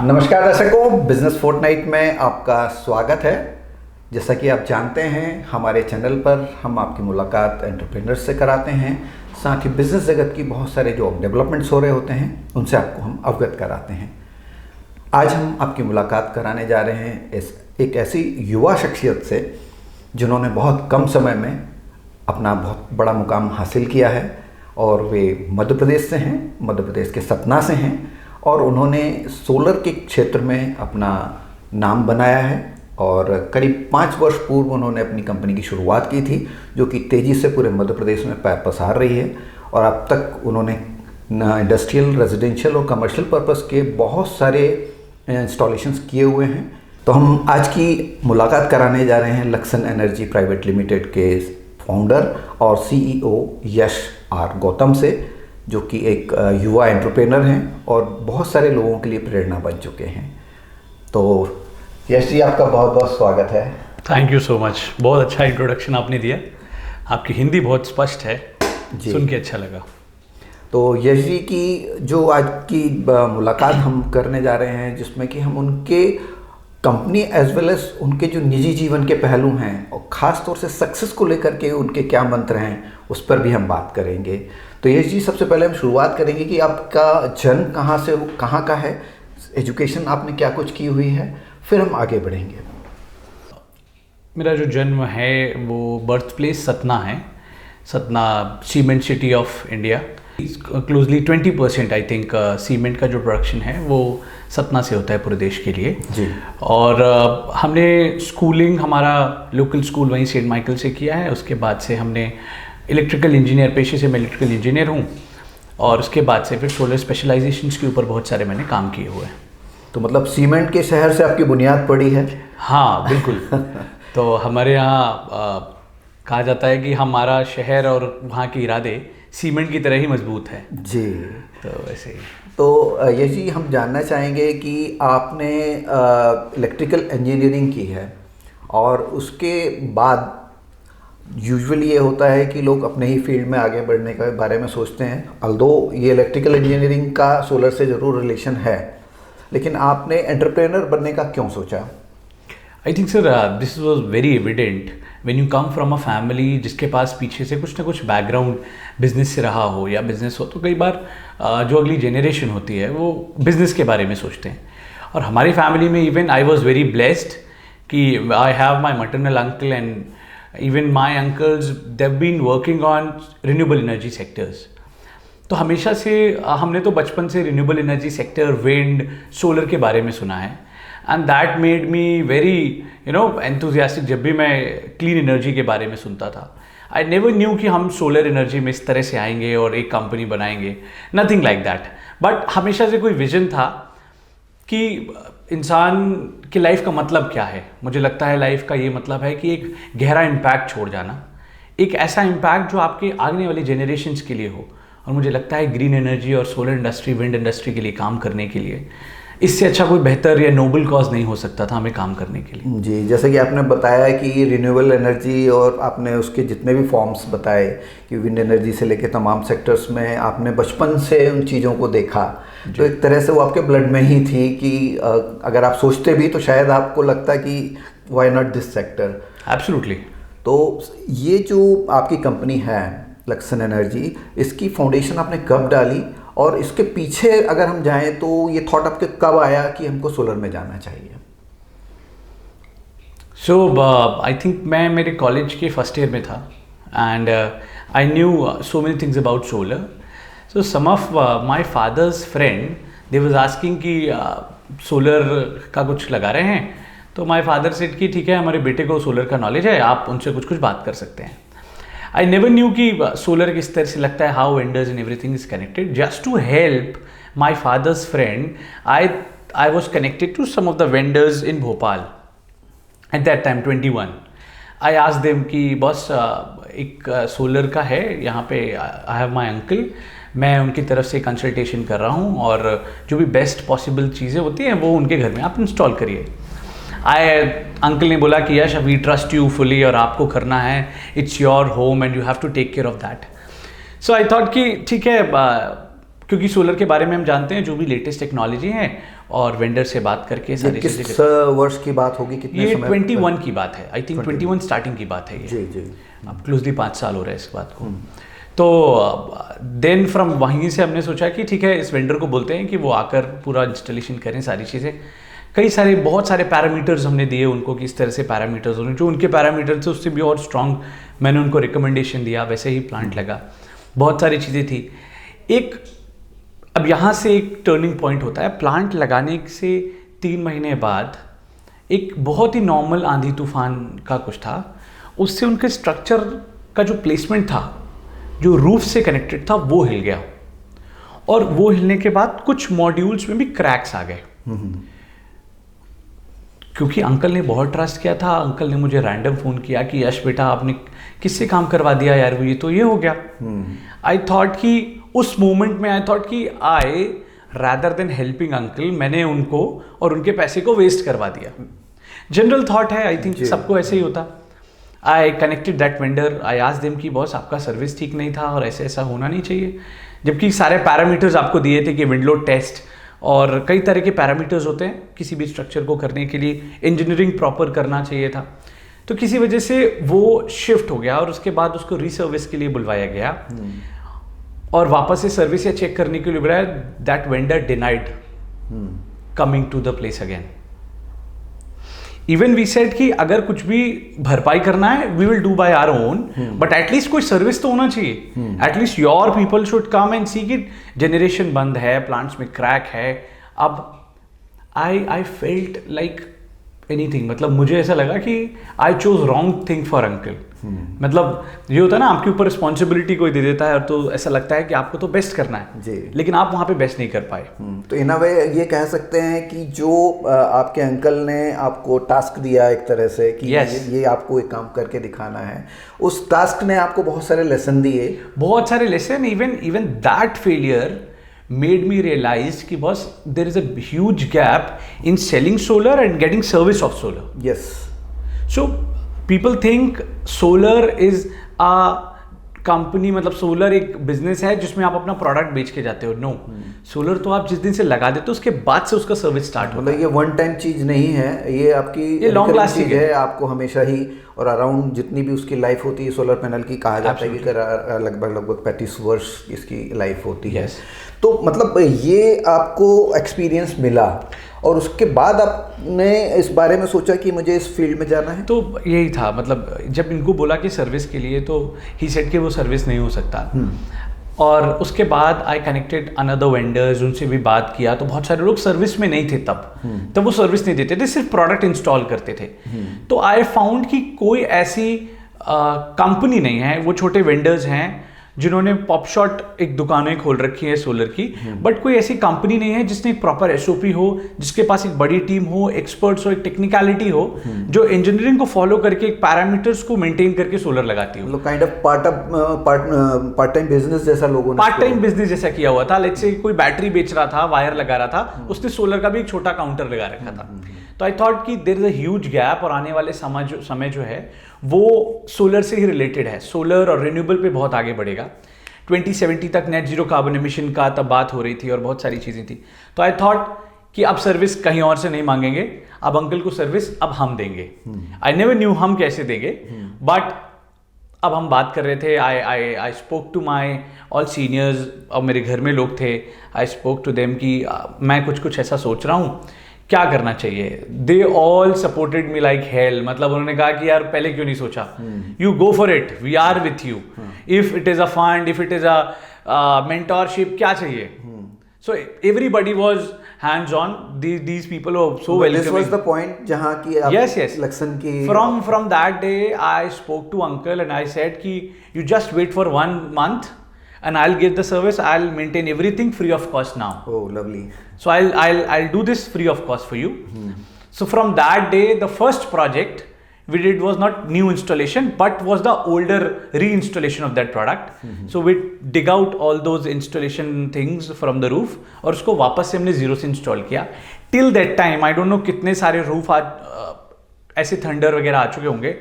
नमस्कार दर्शकों, business Fortnite में आपका स्वागत है। जैसा कि आप जानते हैं, हमारे चैनल पर हम आपकी मुलाकात एंटरप्रेन्योर्स से कराते हैं। साथ ही बिजनेस जगत की बहुत सारे जो डेवलपमेंट्स हो रहे होते हैं उनसे आपको हम अवगत कराते हैं। आज हम आपकी मुलाकात कराने जा रहे हैं एक ऐसी युवा शख्सियत से जिन्होंने बहुत कम समय में अपना बहुत बड़ा मुकाम हासिल किया है और वे मध्य प्रदेश से हैं, मध्य प्रदेश के सतना से हैं और उन्होंने सोलर के क्षेत्र में अपना नाम बनाया है और करीब 5 वर्ष पूर्व उन्होंने अपनी कंपनी की शुरुआत की थी, जो कि तेज़ी से पूरे मध्य प्रदेश में पैर पसार रही है और अब तक उन्होंने इंडस्ट्रियल, रेजिडेंशियल और कमर्शियल पर्पस के बहुत सारे इंस्टॉलेशंस किए हुए हैं। तो हम आज की मुलाकात कराने जा रहे हैं लक्सन एनर्जी प्राइवेट लिमिटेड के फाउंडर और सीईओ यश आर गौतम से, जो कि एक युवा एंटरप्रेनर हैं और बहुत सारे लोगों के लिए प्रेरणा बन चुके हैं। तो यश जी, आपका बहुत बहुत स्वागत है। Thank you so much. बहुत अच्छा इंट्रोडक्शन आपने दिया। आपकी हिंदी बहुत स्पष्ट है, सुन के अच्छा लगा। तो यश जी की जो आज की मुलाकात हम करने जा रहे हैं, जिसमें कि हम उनके कंपनी एज वेल एज उनके जो निजी जीवन के पहलू हैं और ख़ास तौर से सक्सेस को लेकर के उनके क्या मंत्र हैं, उस पर भी हम बात करेंगे। तो यश जी, सबसे पहले हम शुरुआत करेंगे कि आपका जन्म कहाँ का है, एजुकेशन आपने क्या कुछ की हुई है, फिर हम आगे बढ़ेंगे। मेरा जो जन्म है वो बर्थ प्लेस सतना है। Satna cement city of India. Closely 20% I think cement का जो प्रोडक्शन है वो सतना से होता है पूरे देश के लिए जी। और हमने स्कूलिंग हमारा लोकल स्कूल वहीं सेंट माइकल से किया है। उसके बाद से हमने इलेक्ट्रिकल इंजीनियर, पेशे से मैं इलेक्ट्रिकल इंजीनियर हूँ और उसके बाद से फिर सोलर स्पेशलाइजेशंस के ऊपर बहुत सारे मैंने काम किए हुए हैं। तो मतलब सीमेंट के शहर से आपकी बुनियाद पड़ी है। हाँ बिल्कुल। तो हमारे यहाँ कहा जाता है कि हमारा शहर और वहाँ के इरादे सीमेंट की तरह ही मजबूत है जी। तो वैसे ही। तो ये जी, हम जानना चाहेंगे कि आपने इलेक्ट्रिकल इंजीनियरिंग की है और उसके बाद यूजुअली ये होता है कि लोग अपने ही फील्ड में आगे बढ़ने के बारे में सोचते हैं। अल्दो ये इलेक्ट्रिकल इंजीनियरिंग का सोलर से ज़रूर रिलेशन है, लेकिन आपने एंटरप्रेनर बनने का क्यों सोचा? I think sir this was very evident when you come from a family जिसके पास पीछे से कुछ ना कुछ बैकग्राउंड बिजनेस से रहा हो या बिजनेस हो, तो कई बार जो अगली जनरेशन होती है वो बिजनेस के बारे में सोचते हैं। और हमारी फैमिली में even I was very blessed कि I have my maternal uncle and even my uncles they've been working on renewable energy sectors. तो हमेशा से हमने तो बचपन से renewable energy sector, wind, solar के बारे में सुना है and that made me very enthusiastic. जब भी मैं क्लीन एनर्जी के बारे में सुनता था, आई नेवर न्यू कि हम सोलर एनर्जी में इस तरह से आएंगे और एक कंपनी बनाएंगे, नथिंग लाइक दैट। बट हमेशा से कोई विजन था कि इंसान की लाइफ का मतलब क्या है। मुझे लगता है लाइफ का ये मतलब है कि एक गहरा इम्पैक्ट छोड़ जाना, एक ऐसा इम्पैक्ट जो आपके आने वाली जनरेशन्स के लिए हो। और मुझे लगता है ग्रीन एनर्जी और सोलर इंडस्ट्री, विंड इंडस्ट्री के लिए काम करने के लिए इससे अच्छा कोई बेहतर या नोबल कॉज नहीं हो सकता था हमें काम करने के लिए। जी, जैसे कि आपने बताया कि रिन्यूएबल एनर्जी और आपने उसके जितने भी फॉर्म्स बताए कि विंड एनर्जी से लेके तमाम सेक्टर्स में आपने बचपन से उन चीज़ों को देखा, तो एक तरह से वो आपके ब्लड में ही थी कि अगर आप सोचते भी तो शायद आपको लगता कि why not this sector. Absolutely. तो ये जो आपकी कंपनी है लक्सन एनर्जी, इसकी फाउंडेशन आपने कब डाली और इसके पीछे अगर हम जाएं तो ये थॉट आपके कब आया कि हमको सोलर में जाना चाहिए? सो आई थिंक मैं मेरे कॉलेज के फर्स्ट ईयर में था and I knew so many things about solar. So some of my father's friend they was asking कि सोलर का कुछ लगा रहे हैं, तो माई फादर सेड कि ठीक है, हमारे बेटे को सोलर का नॉलेज है, आप उनसे कुछ कुछ बात कर सकते हैं। I never knew कि सोलर किस तरह से लगता है, how vendors and everything is connected. Just to help my father's friend, I was connected to some of the vendors in Bhopal. At that time, 21. I asked them कि boss एक solar का है यहाँ पे, I have my uncle, मैं उनकी तरफ से कंसल्टेशन कर रहा हूँ और जो भी बेस्ट पॉसिबल चीज़ें होती हैं वो उनके घर में आप इंस्टॉल करिए। अंकल ने बोला कि Yash, we trust you fully और आपको करना है, it's your home and you have to take care of that. So I thought कि ठीक है, क्योंकि सोलर के बारे में हम जानते हैं जो भी लेटेस्ट टेक्नोलॉजी है और वेंडर से बात करके सारी चीज़ें। किस वर्ष की बात होगी, कितने ये समय? 21 की बात है, आई थिंक 21 स्टार्टिंग की बात है ये। जी जी। अब क्लोजली 5 साल हो रहे हैं इस बात को। तो देन फ्रॉम वहीं से हमने सोचा कि ठीक है, इस वेंडर को बोलते हैं कि वो आकर पूरा इंस्टॉलेशन करें सारी चीज़ें। बहुत सारे पैरामीटर्स हमने दिए उनको कि इस तरह से पैरामीटर्स होने, जो उनके पैरामीटर्स थे उससे भी और स्ट्रॉन्ग मैंने उनको रिकमेंडेशन दिया, वैसे ही प्लांट लगा। बहुत सारी चीज़ें थी। अब यहाँ से एक टर्निंग पॉइंट होता है। प्लांट लगाने से 3 महीने बाद एक बहुत ही नॉर्मल आंधी तूफान का कुछ था, उससे उनके स्ट्रक्चर का जो प्लेसमेंट था, जो रूफ से कनेक्टेड था, वो हिल गया। और वो हिलने के बाद कुछ मॉड्यूल्स में भी क्रैक्स आ गए। क्योंकि अंकल ने बहुत ट्रस्ट किया था, अंकल ने मुझे रैंडम फ़ोन किया कि यश बेटा आपने किससे काम करवा दिया यार, तो ये हो गया। आई थॉट कि उस मोमेंट में आई रैदर देन हेल्पिंग अंकल, मैंने उनको और उनके पैसे को वेस्ट करवा दिया। जनरल थॉट है, आई थिंक सबको ऐसे ही होता। I connected that vendor, I asked them कि बॉस आपका सर्विस ठीक नहीं था और ऐसे ऐसा होना नहीं चाहिए। जबकि सारे पैरामीटर्स आपको दिए थे कि विंड लोड टेस्ट और कई तरह के पैरामीटर्स होते हैं किसी भी स्ट्रक्चर को करने के लिए, इंजीनियरिंग प्रॉपर करना चाहिए था। तो किसी वजह से वो शिफ्ट हो गया और उसके बाद उसको रीसर्विस के लिए बुलवाया गया और वापस से सर्विस या चेक करने के लिए बुलाया। That vendor denied coming to the place again. Even we said कि अगर कुछ भी भरपाई करना है we will do by our own, but at least कोई सर्विस तो होना चाहिए। At least your people should come and see कि जनरेशन बंद है, प्लांट्स में क्रैक है। अब आई फेल्ट लाइक एनीथिंग, मतलब मुझे ऐसा लगा कि I chose wrong thing for uncle. मतलब ये होता है ना, आपके ऊपर रिस्पॉन्सिबिलिटी कोई दे देता है तो ऐसा लगता है कि आपको तो बेस्ट करना है जी, लेकिन आप वहाँ पे बेस्ट नहीं कर पाए। तो इन अ वे ये कह सकते हैं कि जो आपके अंकल ने आपको टास्क दिया एक तरह से कि ये आपको एक काम करके दिखाना है, उस टास्क ने आपको बहुत सारे लेसन दिए, बहुत सारे lesson. Even that failure made me realize कि बस there is a huge gap in selling solar and getting service of solar. Yes. So people think solar is a company, मतलब सोलर एक बिजनेस है जिसमें आप अपना प्रोडक्ट बेच के जाते हो। नो, सोलर तो आप जिस दिन से लगा देते हो उसके बाद से उसका सर्विस स्टार्ट होता है। मतलब ये वन टाइम चीज नहीं है, ये आपकी लॉन्ग लास्टिंग है। आपको हमेशा ही और अराउंड जितनी भी उसकी लाइफ होती है सोलर पैनल की, कहा जाता है कि लगभग 35 वर्ष इसकी लाइफ होती है। तो मतलब ये आपको एक्सपीरियंस मिला और उसके बाद आपने इस बारे में सोचा कि मुझे इस फील्ड में जाना है। तो यही था, मतलब जब इनको बोला कि सर्विस के लिए, तो ही सेड कि वो सर्विस नहीं हो सकता। और उसके बाद आई कनेक्टेड अनदर वेंडर्स, उनसे भी बात किया। तो बहुत सारे लोग सर्विस में नहीं थे तब वो सर्विस नहीं देते थे, सिर्फ प्रोडक्ट इंस्टॉल करते थे। तो आई फाउंड कि कोई ऐसी कंपनी नहीं है, वो छोटे वेंडर्स हैं जिन्होंने पॉपशॉट एक दुकानें खोल रखी है सोलर की, बट कोई ऐसी कंपनी नहीं है जिसने एक प्रॉपर एसओपी हो, जिसके पास एक बड़ी टीम हो, एक्सपर्ट्स हो, एक टेक्निकलिटी हो, जो इंजीनियरिंग को फॉलो करके एक पैरामीटर्स को मेंटेन करके सोलर लगाती हो। मतलब kind of part time business जैसा लोगों ने पार्ट टाइम बिजनेस जैसा किया हुआ था। लेट्स से कोई बैटरी बेच रहा था, वायर लगा रहा था, उसने सोलर का भी एक छोटा काउंटर लगा रखा था। तो आई थॉट कि there is a huge gap और आने वाले समय जो है वो सोलर से ही रिलेटेड है। सोलर और रिन्यूएबल पे बहुत आगे बढ़ेगा। 2070 तक नेट जीरो कार्बन एमिशन का तब बात हो रही थी और बहुत सारी चीज़ें थी। तो आई थॉट कि अब सर्विस कहीं और से नहीं मांगेंगे, अब अंकल को सर्विस अब हम देंगे। आई नेवर न्यू हम कैसे देंगे, बट अब हम बात कर रहे थे। I spoke to my all seniors, और मेरे घर में लोग थे। आई स्पोक टू देम कि मैं कुछ ऐसा सोच रहा हूँ, क्या करना चाहिए। They all supported me like hell. मतलब उन्होंने कहा कि यार पहले क्यों नहीं सोचा, you go for it, we are with you. If it is a fund, if it is a mentorship, क्या चाहिए। So everybody was hands on. These people were so welcoming. This was the point जहाँ की आप लक्षण की from that day I spoke to uncle and I said कि you just wait for 1 month and I'll give the service. I'll maintain everything free of cost now. Oh, lovely. So I'll do this free of cost for you. So from that day, the first project we did was not new installation, but was the older reinstallation of that product. So we dig out all those installation things from the roof और उसको वापस से हमने zero से install किया। Till that time, I don't know कितने सारे roof आज ऐसे थंडर वगैरह आ चुके होंगे,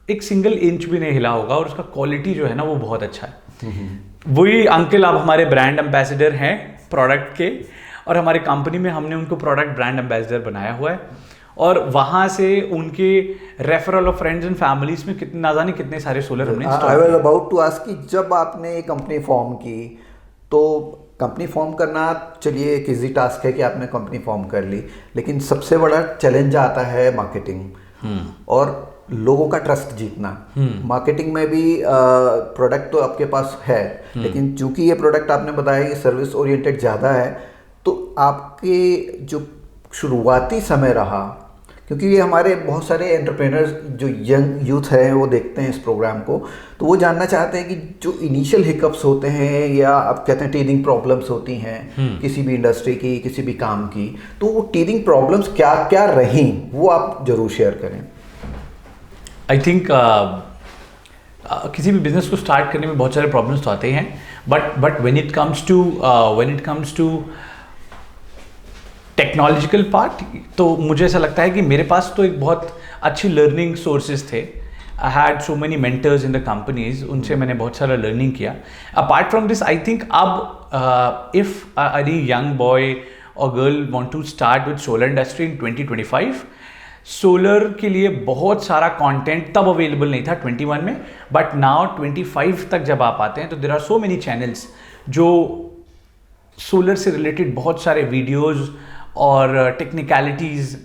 एक सिंगल इंच भी नहीं हिला होगा और उसका क्वालिटी जो है ना वो बहुत अच्छा है। वही अंकल अब हमारे ब्रांड एम्बेसडर हैं प्रोडक्ट के, और हमारे कंपनी में हमने उनको प्रोडक्ट ब्रांड एम्बेसडर बनाया हुआ है, और वहाँ से उनके referral of friends and families में कितने ना जाने कितने सारे सोलर हमने I was about to ask कि जब आपने ये कंपनी फॉर्म की, तो कंपनी फॉर्म करना चलिए एक इजी टास्क है कि आपने कंपनी फॉर्म कर ली, लेकिन सबसे बड़ा चैलेंज आता है मार्केटिंग और लोगों का ट्रस्ट जीतना। मार्केटिंग में भी प्रोडक्ट तो आपके पास है, लेकिन चूंकि ये प्रोडक्ट आपने बताया कि सर्विस ओरिएंटेड ज़्यादा है, तो आपके जो शुरुआती समय रहा, क्योंकि ये हमारे बहुत सारे एंटरप्रेनर्स जो यंग यूथ हैं वो देखते हैं इस प्रोग्राम को, तो वो जानना चाहते हैं कि जो इनिशियल हिकअप्स होते हैं या आप कहते हैं टीदिंग प्रॉब्लम्स होती हैं किसी भी इंडस्ट्री की, किसी भी काम की, तो वो टीदिंग प्रॉब्लम्स क्या क्या रहीं वो आप जरूर शेयर करें। आई थिंक किसी भी बिजनेस को स्टार्ट करने में बहुत सारे प्रॉब्लम्स तो आते हैं, but when it comes to technological part, तो मुझे ऐसा लगता है कि मेरे पास तो एक बहुत अच्छी लर्निंग सोर्सेज थे। I had so many mentors in the companies, उनसे मैंने बहुत सारा लर्निंग किया। Apart from this, I think अब इफ एनी यंग बॉय और girl want to start with solar industry in 2025, solar के लिए बहुत सारा कंटेंट तब अवेलेबल नहीं था 21 में, बट नाउ 25 तक जब आप आते हैं तो there are so many channels जो सोलर से रिलेटेड बहुत सारे वीडियोस और टेक्निकलिटीज़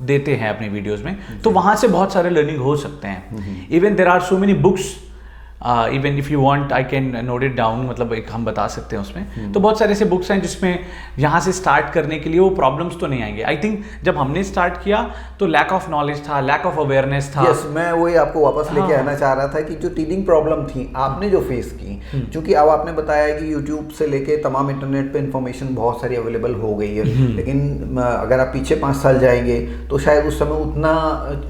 देते हैं अपने वीडियोस में, तो वहाँ से बहुत सारे लर्निंग हो सकते हैं। Even there are so many books, even if you want I can note it down, मतलब एक हम बता सकते हैं उसमें। तो बहुत सारे ऐसे बुक्स हैं जिसमें यहाँ से स्टार्ट करने के लिए वो प्रॉब्लम्स तो नहीं आएंगे। आई थिंक जब हमने स्टार्ट किया तो लैक ऑफ नॉलेज था, लैक ऑफ अवेयरनेस था। यस, मैं वही आपको वापस लेके आना चाह रहा था कि जो टीदिंग प्रॉब्लम थी आपने जो फेस की, क्योंकि अब आपने बताया कि यूट्यूब से लेके तमाम इंटरनेट पे इंफॉर्मेशन बहुत सारी अवेलेबल हो गई है, लेकिन अगर आप पीछे 5 साल जाएंगे तो शायद उस समय उतना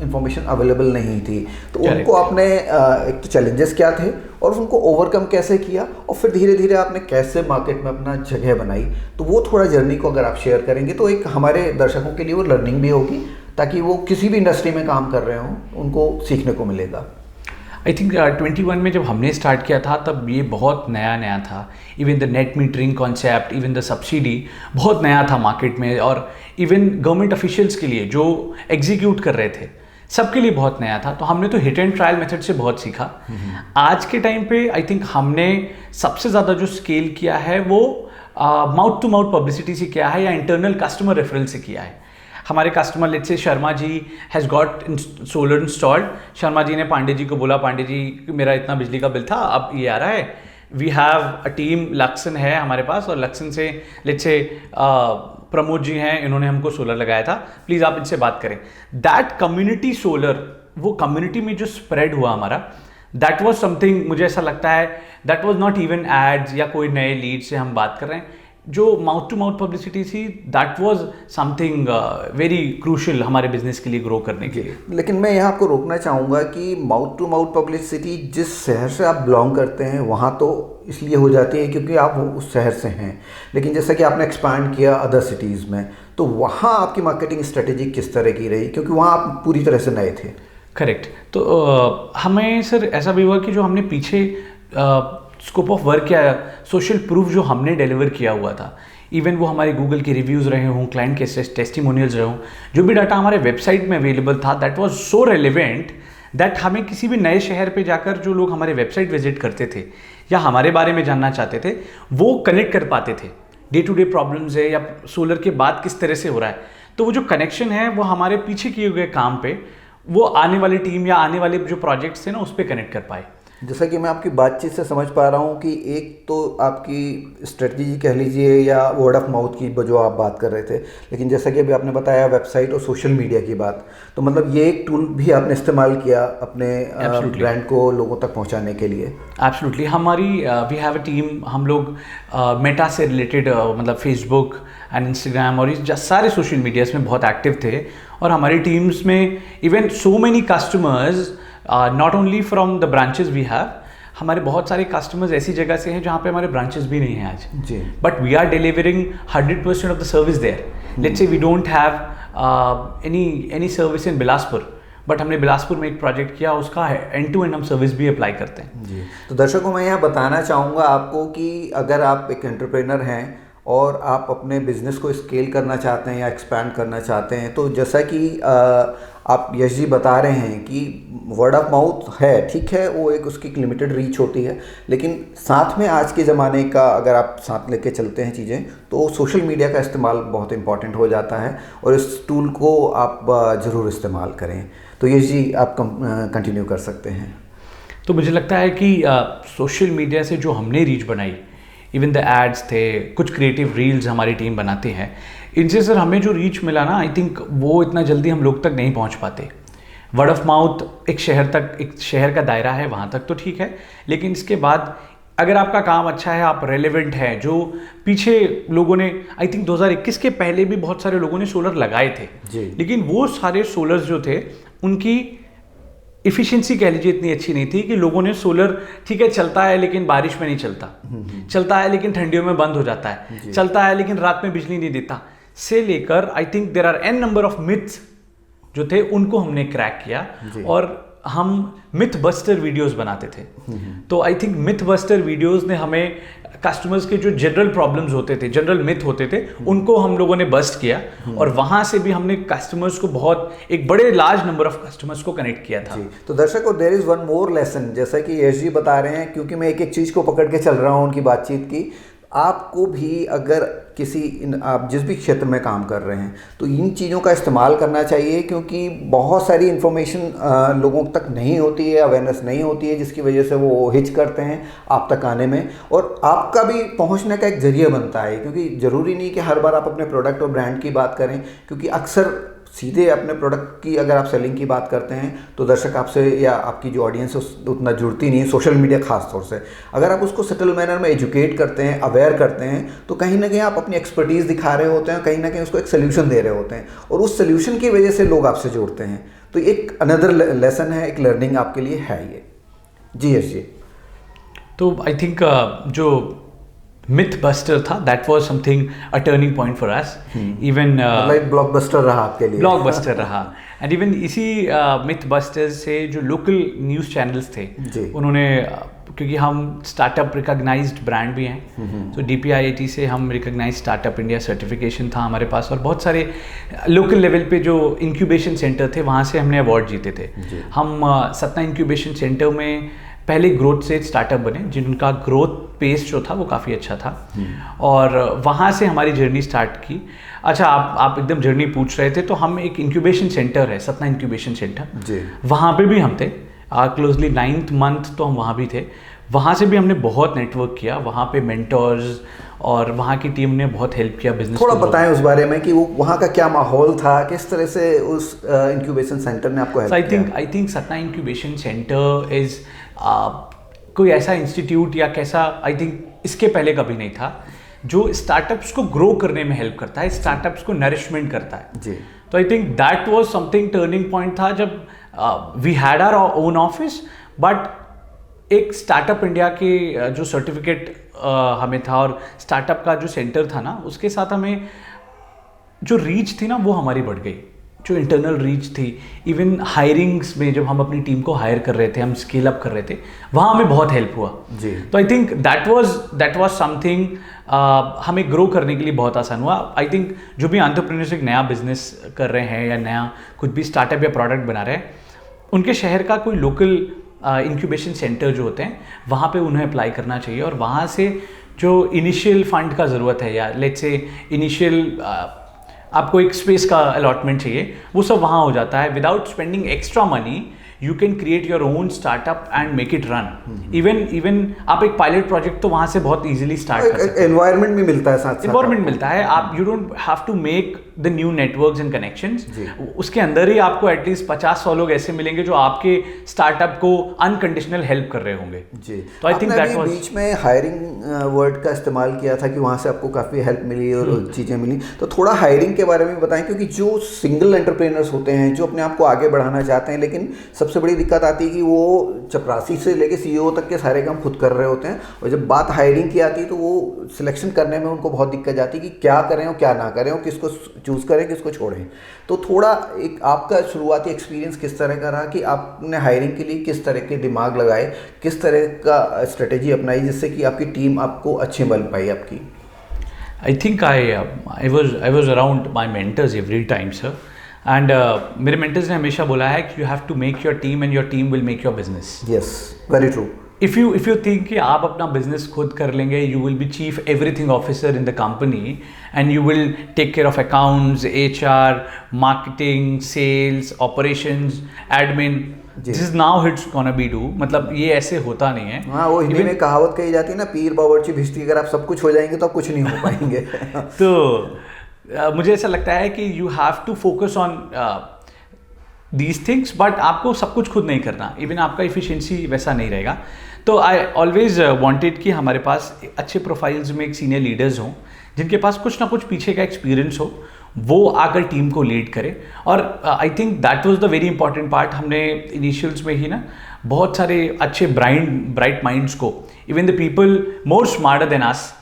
इंफॉर्मेशन अवेलेबल नहीं थी। तो उनको आपने एक तो चैलेंजेस क्या थे और उनको ओवरकम कैसे किया, और फिर धीरे धीरे आपने कैसे मार्केट में अपना जगह बनाई, तो वो थोड़ा जर्नी को अगर आप शेयर करेंगे तो एक हमारे दर्शकों के लिए वो लर्निंग भी होगी, ताकि वो किसी भी इंडस्ट्री में काम कर रहे हों उनको सीखने को मिलेगा। आई थिंक 21 में जब हमने स्टार्ट किया था तब ये बहुत नया नया था। Even the net metering concept, even the subsidy बहुत नया था मार्केट में, और इवन गवर्नमेंट ऑफिशियल्स के लिए जो एग्जीक्यूट कर रहे थे सबके लिए बहुत नया था। तो हमने तो हिट एंड ट्रायल मेथड से बहुत सीखा। आज के टाइम पे आई थिंक हमने सबसे ज़्यादा जो स्केल किया है वो माउथ टू माउथ पब्लिसिटी से किया है या इंटरनल कस्टमर रेफरल से किया है। हमारे customer let's say Sharma ji has got solar installed, Sharma ji ने पांडे जी को बोला, पांडे जी मेरा इतना बिजली का बिल था, अब ये आ रहा है। We have a team, Luxon है हमारे पास, और लक्सन से लेट्स से प्रमोद जी हैं, इन्होंने हमको सोलर लगाया था, प्लीज़ आप इनसे बात करें। दैट कम्युनिटी सोलर, वो कम्युनिटी में जो स्प्रेड हुआ हमारा, दैट वाज समथिंग, मुझे ऐसा लगता है that was not even ads या कोई नए लीड से हम बात कर रहे हैं, जो माउथ टू माउथ पब्लिसिटी थी, that was something very crucial हमारे बिजनेस के लिए ग्रो करने के लिए। लेकिन मैं यहाँ आपको रोकना चाहूँगा कि माउथ टू माउथ पब्लिसिटी जिस शहर से आप बिलोंग करते हैं वहाँ तो इसलिए हो जाती है क्योंकि आप उस शहर से हैं, लेकिन जैसा कि आपने एक्सपांड किया अदर सिटीज़ में, तो वहाँ आपकी मार्केटिंग स्ट्रेटेजी किस तरह की रही, क्योंकि वहाँ आप पूरी तरह से नए थे। करेक्ट। तो हमें सर ऐसा भी हुआ कि जो हमने पीछे स्कोप ऑफ वर्क किया, सोशल प्रूफ जो हमने डिलीवर किया हुआ था, इवन वो हमारे गूगल के रिव्यूज़ रहे हों, क्लाइंट के टेस्टिमोनियल्स रहे हों, जो भी डाटा हमारे वेबसाइट में अवेलेबल था, that was so relevant that हमें किसी भी नए शहर पे जाकर जो लोग हमारे वेबसाइट विजिट करते थे या हमारे बारे में जानना चाहते थे, वो कनेक्ट कर पाते थे डे टू डे प्रॉब्लम्स है या सोलर के बाद किस तरह से हो रहा है। तो वो जो कनेक्शन है वो हमारे पीछे किए हुए काम पे वो आने वाली टीम या आने वाले जो प्रोजेक्ट्स थे ना उस पर कनेक्ट कर पाए। जैसा कि मैं आपकी बातचीत से समझ पा रहा हूँ कि एक तो आपकी स्ट्रेटजी कह लीजिए या वर्ड ऑफ माउथ की जो आप बात कर रहे थे, लेकिन जैसा कि अभी आपने बताया वेबसाइट और सोशल मीडिया की बात, तो मतलब ये एक टूल भी आपने इस्तेमाल किया अपने ब्रांड को लोगों तक पहुँचाने के लिए। एब्सोल्युटली। हमारी वी हैव अ टीम, हम लोग मेटा से रिलेटेड मतलब फेसबुक एंड इंस्टाग्राम और ये सारे सोशल मीडियाज़ में बहुत एक्टिव थे, और हमारी टीम्स में even so many customers not only from the branches we have, हमारे बहुत सारे कस्टमर्स ऐसी जगह से हैं जहाँ पे हमारे ब्रांचेस भी नहीं हैं आज जी, but we are delivering 100% of the service there. Let's say we don't have any service in Bilaspur, but हमने बिलासपुर में एक प्रोजेक्ट किया, उसका एंड टू एंड हम सर्विस भी अप्लाई करते हैं जी। तो दर्शकों मैं यहाँ बताना चाहूँगा आपको कि अगर आप एक एंटरप्रेनर हैं और आप अपने बिज़नेस को स्केल करना चाहते हैं या एक्सपैंड करना चाहते हैं, तो जैसा कि आप यश जी बता रहे हैं कि वर्ड ऑफ माउथ है, ठीक है, वो एक उसकी लिमिटेड रीच होती है, लेकिन साथ में आज के ज़माने का अगर आप साथ लेके चलते हैं चीज़ें, तो सोशल मीडिया का इस्तेमाल बहुत इंपॉर्टेंट हो जाता है और इस टूल को आप ज़रूर इस्तेमाल करें। तो यश जी आप कंटिन्यू कर सकते हैं। तो मुझे लगता है कि सोशल मीडिया से जो हमने रीच बनाई, इवन द एड्स थे, कुछ क्रिएटिव रील्स हमारी टीम बनाते हैं, इनसे सर हमें जो रीच मिला ना, आई थिंक वो इतना जल्दी हम लोग तक नहीं पहुंच पाते। वर्ड ऑफ माउथ एक शहर का दायरा है, वहाँ तक तो ठीक है, लेकिन इसके बाद अगर आपका काम अच्छा है, आप रेलेवेंट है, जो पीछे लोगों ने आई थिंक 2021 के पहले भी बहुत सारे लोगों ने सोलर लगाए थे जी, लेकिन वो सारे सोलर्स जो थे उनकी इफ़िशियंसी कह लीजिए इतनी अच्छी नहीं थी कि लोगों ने सोलर, ठीक है चलता है लेकिन बारिश में नहीं चलता, चलता है लेकिन ठंडियों में बंद हो जाता है, चलता है लेकिन रात में बिजली नहीं देता, से लेकर I think there are an number of myths जो थे उनको हमने क्रैक किया और हम मिथ बस्टर वीडियोस बनाते थे। तो I think myth buster videos ने हमें कस्टमर्स के जो जनरल प्रॉब्लम्स होते थे, जनरल मिथ होते थे, उनको हम लोगों ने बस्ट किया और वहां से भी हमने कस्टमर्स को बहुत एक बड़े लार्ज नंबर ऑफ कस्टमर्स को कनेक्ट किया था। तो दर्शकों, there is one more lesson, जैसा कि यश जी बता रहे हैं, क्योंकि मैं एक एक चीज़ को पकड़ के चल रहा हूँ उनकी बातचीत की। आपको भी अगर आप जिस भी क्षेत्र में काम कर रहे हैं, तो इन चीज़ों का इस्तेमाल करना चाहिए, क्योंकि बहुत सारी इन्फॉर्मेशन लोगों तक नहीं होती है, अवेयरनेस नहीं होती है, जिसकी वजह से वो हिच करते हैं आप तक आने में, और आपका भी पहुंचने का एक जरिया बनता है। क्योंकि ज़रूरी नहीं कि हर बार आप अपने प्रोडक्ट और ब्रांड की बात करें, क्योंकि अक्सर सीधे अपने प्रोडक्ट की अगर आप सेलिंग की बात करते हैं तो दर्शक आपसे या आपकी जो ऑडियंस है उतना जुड़ती नहीं है, सोशल मीडिया खास तौर से। अगर आप उसको सटल मैनर में एजुकेट करते हैं, अवेयर करते हैं, तो कहीं ना कहीं आप अपनी एक्सपर्टीज़ दिखा रहे होते हैं, कहीं ना कहीं उसको एक सोल्यूशन दे रहे होते हैं, और उस सोल्यूशन की वजह से लोग आपसे जुड़ते हैं। तो एक अनदर लेसन है, एक लर्निंग आपके लिए है ये। जी यश जी। तो आई थिंक जो मिथ बस्टर था, that was something a turning point for us. Even like blockbuster रहा आपके लिए। ब्लॉकबस्टर रहा। एंड इवन इसी मिथ बस्टर्स से जो लोकल न्यूज़ चैनल्स थे उन्होंने क्योंकि हम स्टार्टअप रिकॉग्नाइज्ड ब्रांड भी हैं, तो DPIIT से हम रिकॉग्नाइज्ड स्टार्टअप इंडिया सर्टिफिकेशन था हमारे पास, और बहुत सारे लोकल लेवल पे जो इंक्यूबेशन सेंटर थे वहाँ से हमने अवार्ड जीते थे। हम सतना इंक्यूबेशन सेंटर में पहले ग्रोथ से स्टार्टअप बने जिनका ग्रोथ पेस जो था वो काफ़ी अच्छा था, और वहाँ से हमारी जर्नी स्टार्ट की। अच्छा, आप एकदम जर्नी पूछ रहे थे, तो हम एक इंक्यूबेशन सेंटर है, सतना इंक्यूबेशन सेंटर, वहाँ पे भी हम थे क्लोजली 9th मंथ, तो हम वहाँ भी थे। वहाँ से भी हमने बहुत नेटवर्क किया, वहाँ पे मेंटर्स और वहाँ की टीम ने बहुत हेल्प किया बिजनेस। थोड़ा बताएं उस बारे में कि वो वहाँ का क्या माहौल था, किस तरह से उस इंक्यूबेशन सेंटर ने आपको हेल्प किया। I think Satna incubation centre is कोई ऐसा इंस्टीट्यूट या कैसा, आई थिंक इसके पहले कभी नहीं था, जो स्टार्टअप्स को ग्रो करने में हेल्प करता है, स्टार्टअप्स को नरिशमेंट करता है जी। तो I think that was something turning point था जब we had our own office, but एक स्टार्टअप इंडिया के जो सर्टिफिकेट हमें था और स्टार्टअप का जो सेंटर था ना, उसके साथ हमें जो रीच थी ना वो हमारी बढ़ गई, जो इंटरनल रीच थी। इवन हायरिंग्स में जब हम अपनी टीम को हायर कर रहे थे, हम स्केल अप कर रहे थे, वहाँ हमें बहुत हेल्प हुआ जी। तो I think that was something हमें ग्रो करने के लिए बहुत आसान हुआ। आई थिंक जो भी एंटरप्रेन्योर्स एक नया बिजनेस कर रहे हैं या नया कुछ भी स्टार्टअप या प्रोडक्ट बना रहे हैं, उनके शहर का कोई लोकल इंक्यूबेशन सेंटर जो होते हैं वहाँ पे उन्हें अप्लाई करना चाहिए, और वहाँ से जो इनिशियल फंड का ज़रूरत है या लेट्स से इनिशियल आपको एक स्पेस का अलॉटमेंट चाहिए, वो सब वहाँ हो जाता है। Without spending extra money you can create your own startup and make it run. Even आप एक पायलट प्रोजेक्ट तो वहाँ से बहुत इजीली स्टार्ट कर सकते हैं। एनवायरनमेंट भी मिलता है, साथ एनवायरनमेंट मिलता है। आप you don't have to make the new networks and connections, उसके अंदर ही आपको एटलीस्ट 50-100 लोग ऐसे मिलेंगे जो आपके स्टार्टअप को अनकंडीशनल हेल्प कर रहे होंगे जी। तो आई थिंक दैट वाज बीच में हायरिंग वर्ड का इस्तेमाल किया था कि वहाँ से आपको काफ़ी हेल्प मिली और चीज़ें मिली, तो थोड़ा हायरिंग के बारे में बताएं, क्योंकि जो सिंगल एंटरप्रेन्योर्स होते हैं जो अपने आप को आगे बढ़ाना चाहते हैं, लेकिन सबसे बड़ी दिक्कत आती है कि वो चपरासी से लेके CEO तक के सारे काम खुद कर रहे होते हैं, और जब बात हायरिंग की आती है तो वो सिलेक्शन करने में उनको बहुत दिक्कत जाती है कि क्या करें और क्या ना करें, और किसको चूज़ करें किसको छोड़ें। तो थोड़ा एक आपका शुरुआती एक्सपीरियंस किस तरह का रहा कि आपने हायरिंग के लिए किस तरह के दिमाग लगाए, किस तरह का स्ट्रेटेजी अपनाई जिससे कि आपकी टीम आपको अच्छी बन पाई आपकी। I think I was around my mentors every time, sir. And मेरे mentors ने हमेशा बोला है कि you have to make your team and your team will make your business. Yes, very true. If you think कि आप अपना business खुद कर लेंगे, you will be chief everything officer in the company and you will take care of accounts, HR, marketing, sales, operations, admin. This is now it's gonna be do. मतलब ये ऐसे होता नहीं है. हाँ, वो हिंदी में कहावत कही जाती है ना, पीर बावर्ची भिश्ती, अगर आप सब कुछ हो जाएंगे तो आप कुछ नहीं हो पाएंगे. तो मुझे ऐसा लगता है कि you have to focus on these things, but आपको सब कुछ खुद नहीं करना, इवन आपका इफिशिएंसी वैसा नहीं रहेगा. तो आई ऑलवेज वांटेड कि हमारे पास अच्छे प्रोफाइल्स में एक सीनियर लीडर्स हों जिनके पास कुछ ना कुछ पीछे का एक्सपीरियंस हो, वो आकर टीम को लीड करे. और आई think that was the very important part. हमने इनिशियल्स में ही ना बहुत सारे अच्छे ब्राइट माइंड्स को, even the people more smarter than us,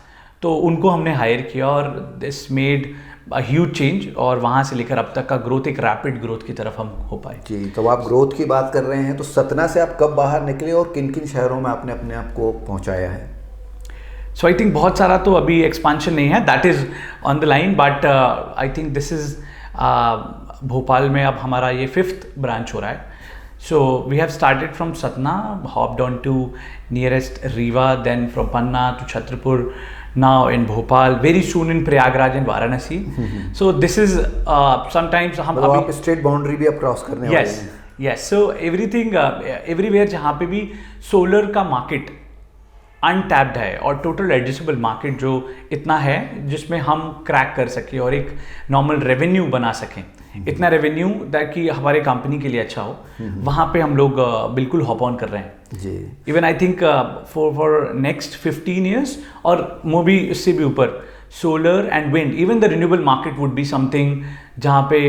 तो उनको हमने हायर किया और this made a huge change. और वहाँ से लेकर अब तक का ग्रोथ एक रैपिड ग्रोथ की तरफ हम हो पाए. जी, तो आप ग्रोथ की बात कर रहे हैं, तो सतना से आप कब बाहर निकले और किन किन शहरों में आपने अपने आप को पहुँचाया है? सो आई थिंक बहुत सारा तो अभी एक्सपांशन नहीं है, that is on the line, but I think this is Bhopal में अब हमारा ये 5th ब्रांच हो रहा है. So we have started from Satna, hopped on to nearest Rewa, then from Panna to Chhatarpur, now in Bhopal, very soon in Prayagraj and Varanasi. So this is sometimes हम अभी आप स्टेट बाउंड्री भी आप क्रॉस करने वाले हैं. Yes. So everything everywhere जहाँ पे भी सोलर का मार्केट अनटैप्ड है और टोटल एड्रेसेबल मार्केट जो इतना है जिसमें हम क्रैक कर सकें और एक नॉर्मल रेवेन्यू बना सकें, इतना रेवेन्यू ताकि हमारे कंपनी के लिए अच्छा हो, वहाँ पे हम लोग बिल्कुल हॉप ऑन कर रहे हैं जी. Even I think for next 15 years और वो भी इससे भी ऊपर, solar and wind, even the renewable market would be something जहाँ पे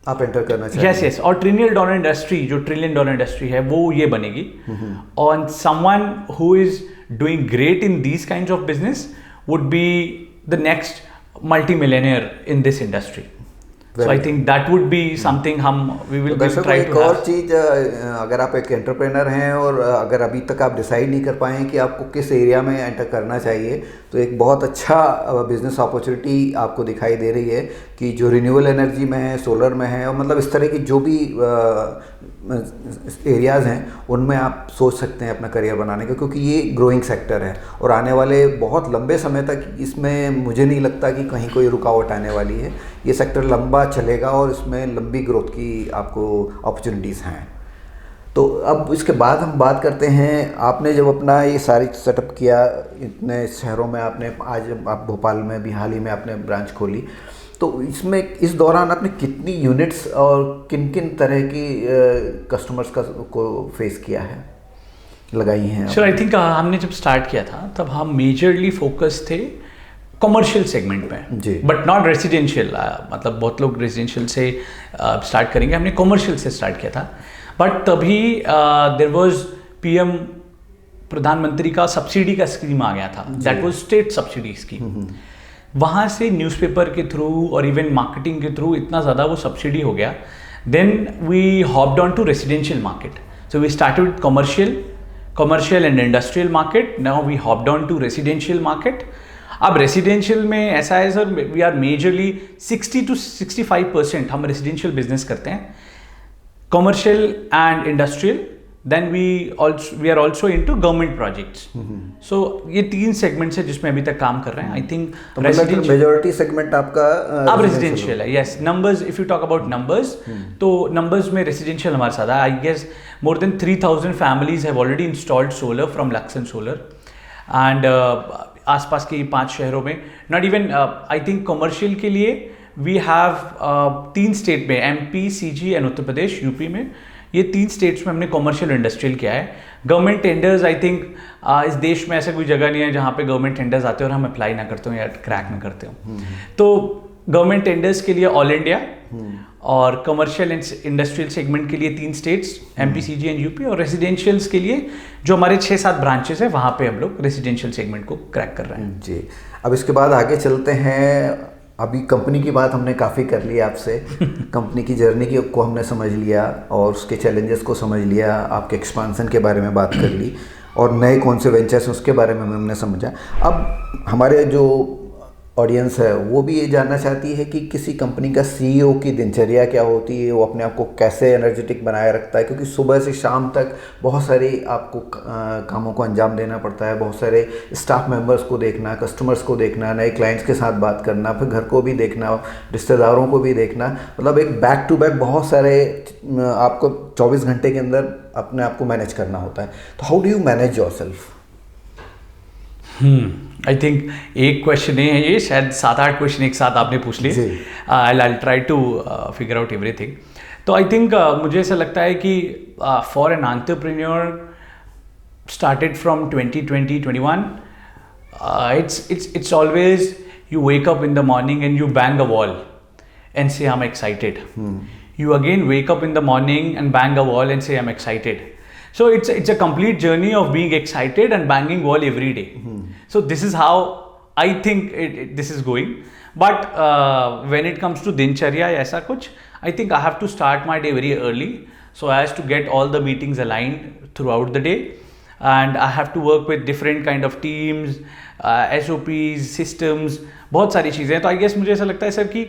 आप एंटर करना चाहिए. यस. और $1 trillion इंडस्ट्री, जो $1 trillion इंडस्ट्री है, वो ये बनेगी. और someone who is doing great in these kinds of business would be the next multi-millionaire in this industry. So I think that would be something we will try to have. एक और चीज़, अगर आप एक एंटरप्रेनर हैं और अगर अभी तक आप डिसाइड नहीं कर पाए हैं कि आपको किस एरिया में एंटर करना चाहिए, तो एक बहुत अच्छा बिजनेस अपॉर्चुनिटी आपको दिखाई दे रही है कि जो रिन्यूएबल एनर्जी में है, सोलर में है, और मतलब इस तरह की जो भी एरियाज़ हैं उनमें आप सोच सकते हैं अपना करियर बनाने का, क्योंकि ये ग्रोइंग सेक्टर है और आने वाले बहुत लंबे समय तक इसमें मुझे नहीं लगता कि कहीं कोई रुकावट आने वाली है. ये सेक्टर लंबा चलेगा और इसमें लंबी ग्रोथ की आपको अपॉर्चुनिटीज़ हैं. तो अब इसके बाद हम बात करते हैं, आपने जब अपना ये सारी सेटअप किया, इतने शहरों में आपने, आज आप भोपाल में भी हाल ही में आपने ब्रांच खोली, तो इसमें इस दौरान आपने कितनी यूनिट्स और किन किन तरह की कस्टमर्स को फेस किया है, लगाई हैं? सर आई थिंक हमने जब स्टार्ट किया था तब हम मेजरली फोकस थे कमर्शियल सेगमेंट में जी, बट नॉट रेजिडेंशियल. मतलब बहुत लोग रेजिडेंशियल से स्टार्ट करेंगे, हमने कमर्शियल से स्टार्ट किया था. बट तभी देयर वाज पीएम प्रधानमंत्री का सब्सिडी का स्कीम आ गया था, that was state subsidy scheme. वहाँ से न्यूज़पेपर के थ्रू और इवन मार्केटिंग के थ्रू इतना ज़्यादा वो सब्सिडी हो गया. Then we hopped on to residential market. So we started with commercial and industrial market. Now we hopped on to residential market. अब रेसिडेंशियल में ऐसा है sir, we are majorly 60 to 65% हम रेसिडेंशियल बिजनेस करते हैं, commercial and industrial. Then we are also into government projects. So ये 3 segments है जिसमें अभी तक काम कर रहे हैं. आई थिंक मेजॉरिटी सेगमेंट आपका अब रेसिडेंशियल है. Yes, numbers, if you talk about numbers, तो नंबर्स में रेसिडेंशियल हमारे साथ है. I guess more than 3000 families have already installed solar from Luxon solar. And आसपास के 5 शहरों में, not even I think commercial के लिए वी हैव 3 स्टेट में, MP, CG and Uttar Pradesh, UP में, ये 3 स्टेट्स में हमने कमर्शियल इंडस्ट्रियल किया है. गवर्नमेंट टेंडर्स, आई थिंक इस देश में ऐसा कोई जगह नहीं है जहाँ पे गवर्नमेंट टेंडर्स आते हो और हम अप्लाई ना करते हो या क्रैक ना करते हो. तो गवर्नमेंट टेंडर्स के लिए ऑल इंडिया और कमर्शियल एंड इंडस्ट्रियल सेगमेंट के लिए 3 states, MP, CG and UP, और रेसिडेंशियल्स के लिए जो हमारे 6-7 ब्रांचेस है वहाँ पे हम लोग रेसिडेंशियल सेगमेंट को क्रैक कर रहे हैं. जी, अब इसके बाद आगे चलते हैं. अभी कंपनी की बात हमने काफ़ी कर ली आपसे, कंपनी की जर्नी को हमने समझ लिया और उसके चैलेंजेस को समझ लिया, आपके एक्सपांसन के बारे में बात कर ली और नए कौन से वेंचर्स उसके बारे में हमने समझा. अब हमारे जो ऑडियंस है वो भी ये जानना चाहती है कि किसी कंपनी का सीईओ की दिनचर्या क्या होती है, वो अपने आप को कैसे एनर्जेटिक बनाए रखता है, क्योंकि सुबह से शाम तक बहुत सारी आपको कामों को अंजाम देना पड़ता है, बहुत सारे स्टाफ मेंबर्स को देखना, कस्टमर्स को देखना, नए क्लाइंट्स के साथ बात करना, फिर घर को भी देखना, रिश्तेदारों को भी देखना, मतलब एक बैक टू बैक बहुत सारे आपको 24 घंटे के अंदर अपने आप को मैनेज करना होता है। तो how do you manage your self? I think एक क्वेश्चन नहीं है ये, शायद 7-8 क्वेश्चन एक साथ आपने पूछ लिए। I try to figure out everything. तो आई थिंक मुझे ऐसा लगता है कि for an entrepreneur started from 2020-21 it's always you wake up in the morning and you bang a wall and say I'm excited. You again wake up in the morning and bang a wall and say I'm excited. So it's a complete journey of being excited and banging wall every day. So this is how I think this is going. But when it comes to dincharya aisa kuch, I think I have to start my day very early so as to get all the meetings aligned throughout the day, and I have to work with different kind of teams, SOPs, systems, बहुत सारी चीज़ें। तो I guess मुझे ऐसा लगता है sir कि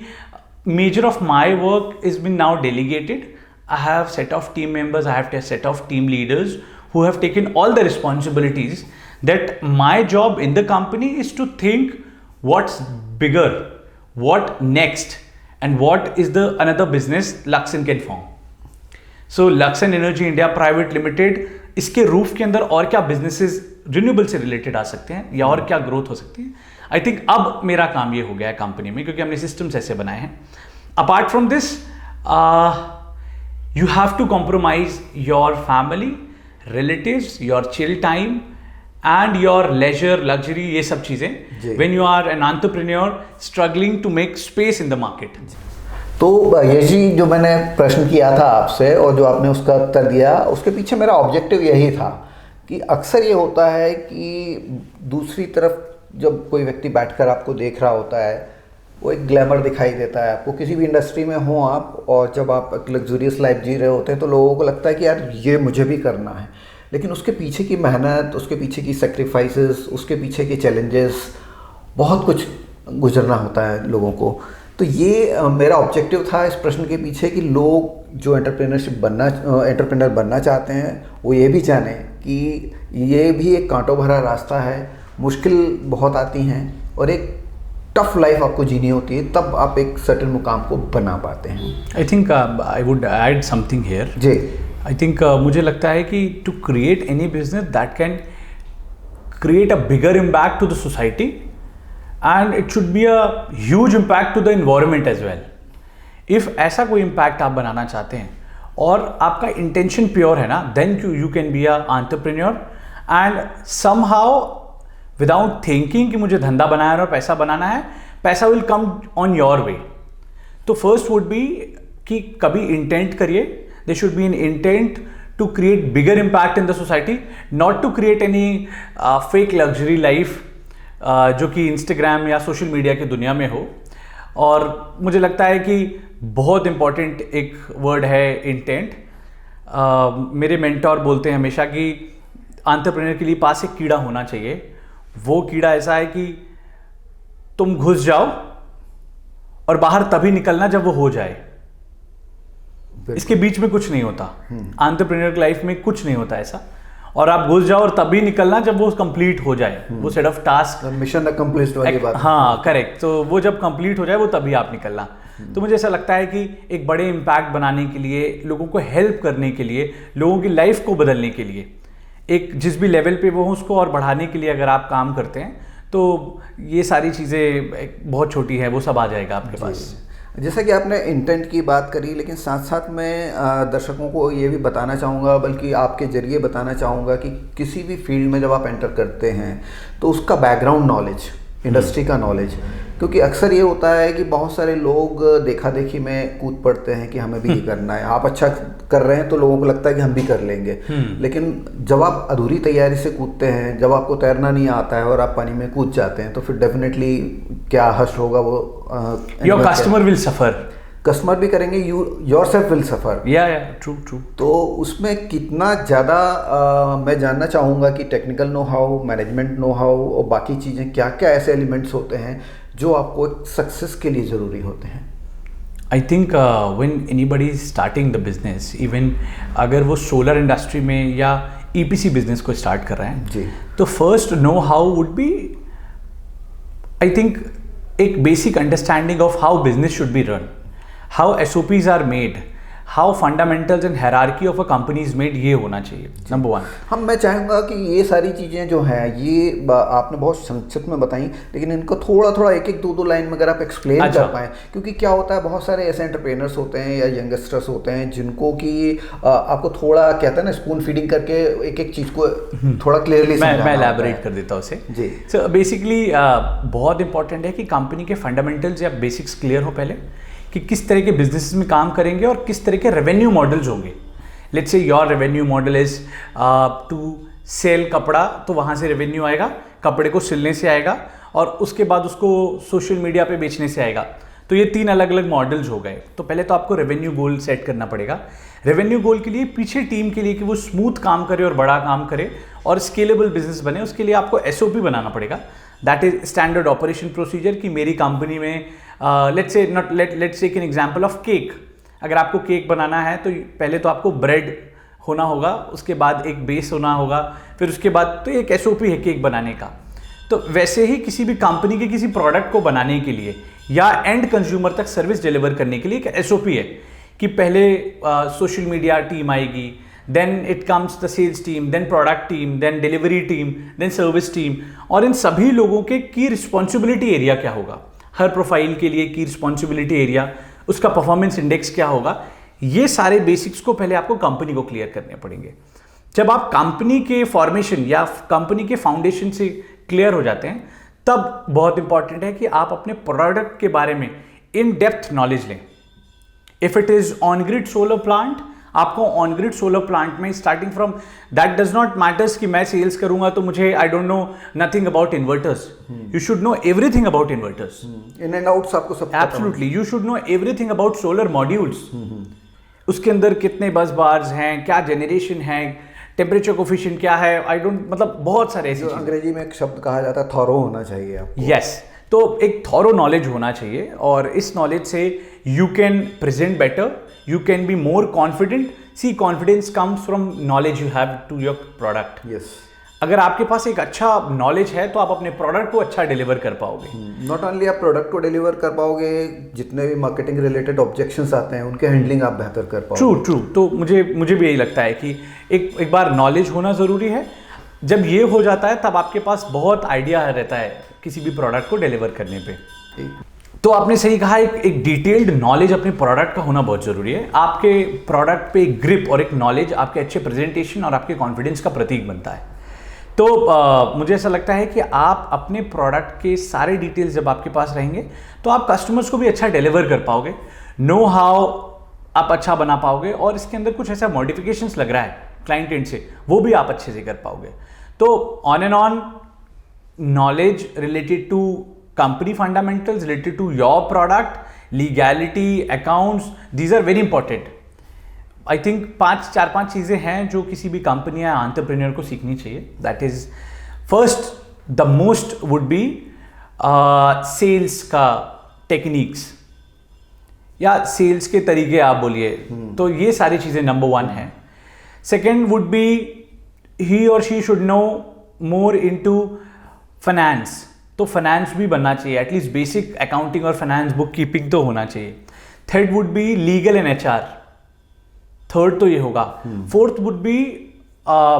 major of my work is been now delegated. I have set of team members, I have a set of team leaders who have taken all the responsibilities, that my job in the company is to think what's bigger, what next, and what is the another business Luxen can form. So Luxen Energy India Private Limited, इसके roof के अंदर और क्या businesses renewable से related आ सकते हैं या और क्या ग्रोथ हो सकती है। आई थिंक अब मेरा काम ये हो गया है कंपनी में, क्योंकि हमने सिस्टम्स ऐसे बनाए हैं। Apart from this you have to compromise your family, relatives, your chill time and your leisure, luxury, ये सब चीज़ें when you are an entrepreneur struggling to make space in the market. तो यश जी, जो मैंने प्रश्न किया था आपसे और जो आपने उसका उत्तर दिया, उसके पीछे मेरा ऑब्जेक्टिव यही था कि अक्सर ये होता है कि दूसरी तरफ जब कोई व्यक्ति बैठकर आपको देख रहा होता है, वो एक ग्लैमर दिखाई देता है आपको, किसी भी इंडस्ट्री में हो आप, और जब आप एक लग्जूरियस लाइफ जी रहे होते हैं तो लोगों को लगता है कि यार ये मुझे भी करना है, लेकिन उसके पीछे की मेहनत, उसके पीछे की सेक्रीफाइसेस, उसके पीछे के चैलेंजेस, बहुत कुछ गुजरना होता है लोगों को। तो ये मेरा ऑब्जेक्टिव था इस प्रश्न के पीछे कि लोग जो एंटरप्रेन्योर बनना चाहते हैं वो ये भी जाने कि ये भी एक कांटों भरा रास्ता है, मुश्किल बहुत आती हैं और एक टफ लाइफ आपको जीनी होती है, तब आप एक सर्टेन मुकाम को बना पाते हैं। I think I would add something here जी। आई थिंक मुझे लगता है कि to create any business that can create a bigger impact to the society, and it should be a huge impact to the environment as well. If ऐसा कोई impact आप बनाना चाहते हैं और आपका इंटेंशन प्योर है ना, then you can be a entrepreneur, and somehow without thinking कि मुझे धंधा बनाना है और पैसा बनाना है, पैसा will come on your way. तो फर्स्ट वुड बी कि कभी इंटेंट करिए, they should be an intent to create bigger impact in the society, not to create any fake luxury life जो कि इंस्टाग्राम या सोशल मीडिया की दुनिया में हो। और मुझे लगता है कि बहुत इंपॉर्टेंट एक वर्ड है इंटेंट। मेरे मेंटोर बोलते हैं हमेशा कि एंटरप्रेन्योर के लिए पास एक कीड़ा होना चाहिए। वो कीड़ा ऐसा है कि तुम घुस जाओ और बाहर तभी निकलना जब वो हो जाए, इसके बीच में कुछ नहीं होता। एंटरप्रेन्योर की लाइफ में कुछ नहीं होता ऐसा, और आप घुस जाओ और तभी निकलना जब वो कंप्लीट हो जाए, वो set of task, mission accomplished वाली बात। हाँ करेक्ट। तो वो जब कंप्लीट हो जाए वो तभी आप निकलना। तो मुझे ऐसा लगता है कि एक बड़े इम्पैक्ट बनाने के लिए, लोगों को हेल्प करने के लिए, लोगों की लाइफ को बदलने के लिए, एक जिस भी लेवल पे वो हो उसको और बढ़ाने के लिए अगर आप काम करते हैं तो ये सारी चीज़ें बहुत छोटी है, वो सब आ जाएगा आपके पास। जैसा कि आपने इंटेंट की बात करी, लेकिन साथ साथ मैं दर्शकों को ये भी बताना चाहूँगा, बल्कि आपके ज़रिए बताना चाहूँगा कि किसी भी फील्ड में जब आप एंटर करते हैं तो उसका बैकग्राउंड नॉलेज, इंडस्ट्री का नॉलेज, क्योंकि अक्सर ये होता है कि बहुत सारे लोग देखा देखी में कूद पड़ते हैं कि हमें भी ये करना है। आप अच्छा कर रहे हैं तो लोगों को लगता है कि हम भी कर लेंगे, लेकिन जब आप अधूरी तैयारी से कूदते हैं, जब आपको तैरना नहीं आता है और आप पानी में कूद जाते हैं, तो फिर डेफिनेटली क्या हश्र होगा वो your customer will suffer. Customer भी करेंगे, योर सेल्फ विल सफ़र। या ट्रू। तो उसमें कितना ज़्यादा मैं जानना चाहूँगा कि technical know how, management know how और बाकी चीज़ें क्या क्या ऐसे एलिमेंट्स होते हैं जो आपको एक सक्सेस के लिए ज़रूरी होते हैं? I think when anybody is starting the business, even अगर वो सोलर इंडस्ट्री में या ईपीसी बिजनेस को स्टार्ट कर रहे हैं जी, तो first know how would be, I think, एक basic understanding of how business should be run, how SOPs are made, how fundamentals and hierarchy of a company is made, ये होना चाहिए नंबर वन। मैं चाहूँगा कि ये सारी चीज़ें जो हैं ये आपने बहुत संक्षिप्त में बताई, लेकिन इनको थोड़ा थोड़ा एक एक दो दो लाइन में अगर आप एक्सप्लेन कर पाएँ, क्योंकि क्या होता है बहुत सारे ऐसे एंटरप्रेनर्स होते हैं या यंगस्टर्स होते हैं जिनको कि आपको थोड़ा कहते हैं ना स्पून फीडिंग करके एक एक चीज़ को थोड़ा क्लियरली मैं एलैबोरेट कर देता हूँ उसे जी। सो बेसिकली बहुत इंपॉर्टेंट है कि कंपनी के फंडामेंटल्स या बेसिक्स क्लियर हो पहले, कि किस तरह के बिजनेस में काम करेंगे और किस तरह के रेवेन्यू मॉडल्स होंगे। Let's say your revenue model is to sell कपड़ा, तो वहाँ से रेवेन्यू आएगा, कपड़े को सिलने से आएगा और उसके बाद उसको सोशल मीडिया पे बेचने से आएगा। तो ये 3 अलग अलग मॉडल्स हो गए। तो पहले तो आपको रेवेन्यू गोल सेट करना पड़ेगा। रेवेन्यू गोल के लिए पीछे टीम के लिए कि वो स्मूथ काम करे और बड़ा काम करे और स्केलेबल बिजनेस बने, उसके लिए आपको एसओपी बनाना पड़ेगा। That is standard operation procedure, कि मेरी कंपनी में let's take an example of cake. अगर आपको केक बनाना है तो पहले तो आपको ब्रेड होना होगा, उसके बाद एक बेस होना होगा, फिर उसके बाद तो एक एसओपी है केक बनाने का। तो वैसे ही किसी भी कंपनी के किसी प्रोडक्ट को बनाने के लिए या एंड कंज्यूमर तक सर्विस डिलीवर करने के लिए एक एसओपी है कि पहले सोशल मीडिया टीम आएगी, then it comes the sales team, then product team, then delivery team, then service team, और इन सभी लोगों के की रिस्पॉन्सिबिलिटी एरिया क्या होगा, हर प्रोफाइल के लिए की रिस्पॉन्सिबिलिटी एरिया, उसका परफॉर्मेंस इंडेक्स क्या होगा, ये सारे बेसिक्स को पहले आपको कंपनी को क्लियर करने पड़ेंगे। जब आप कंपनी के फॉर्मेशन या कंपनी के फाउंडेशन से क्लियर हो जाते हैं, तब बहुत इंपॉर्टेंट है कि आप अपने प्रोडक्ट के बारे में इन डेप्थ नॉलेज लें। If it is on grid solar plant, आपको ऑन ग्रिड सोलर प्लांट में starting from that does not matters कि मैं सेल्स करूंगा तो मुझे I don't know nothing about inverters. You should know everything about inverters, in and outs आपको सब absolutely. You should know everything about solar modules, उसके अंदर कितने बस बार्स हैं, क्या जनरेशन है, टेम्परेचर कोफिशिएंट क्या है, आई डोंट, मतलब बहुत सारे ऐसे अंग्रेजी में एक शब्द कहा जाता है थॉरो होना चाहिए आपको। यस, तो एक थॉरो नॉलेज होना चाहिए और इस नॉलेज से you can present better, you can be more confident. See, confidence comes from knowledge you have to your product. Yes, अगर आपके पास एक अच्छा नॉलेज है तो आप अपने प्रोडक्ट को अच्छा डिलीवर कर पाओगे। नॉट ओनली आप प्रोडक्ट को डिलीवर कर पाओगे, जितने भी मार्केटिंग रिलेटेड ऑब्जेक्शंस आते हैं उनके हैंडलिंग आप बेहतर कर पाओगे। ट्रू। तो मुझे भी यही लगता है कि एक बार नॉलेज होना ज़रूरी है। जब ये हो जाता है तब आपके पास बहुत आइडिया रहता है किसी भी प्रोडक्ट को डिलीवर करने पे। तो आपने सही कहा, एक डिटेल्ड नॉलेज अपने प्रोडक्ट का होना बहुत ज़रूरी है। आपके प्रोडक्ट पे एक ग्रिप और एक नॉलेज आपके अच्छे प्रेजेंटेशन और आपके कॉन्फिडेंस का प्रतीक बनता है। तो मुझे ऐसा लगता है कि आप अपने प्रोडक्ट के सारे डिटेल्स जब आपके पास रहेंगे तो आप कस्टमर्स को भी अच्छा डिलीवर कर पाओगे, नो हाउ आप अच्छा बना पाओगे, और इसके अंदर कुछ ऐसा मॉडिफिकेशंस लग रहा है क्लाइंट एंड से, वो भी आप अच्छे से कर पाओगे। तो on and on knowledge related to company fundamentals, related to your product, legality, accounts, these are very important. I think 4-5 चीज़ें हैं जो किसी भी कंपनी या एंटरप्रेन्योर को सीखनी चाहिए। That is first, the most would be sales का टेक्निक्स या सेल्स के तरीके आप बोलिए, तो ये सारी चीज़ें नंबर 1 है। सेकेंड वुड बी ही और she should know more into finance, तो फाइनेंस भी बनना चाहिए, एटलीस्ट बेसिक अकाउंटिंग और फाइनेंस बुक कीपिंग तो होना चाहिए। Third would be legal and HR, third तो ये होगा। Fourth would be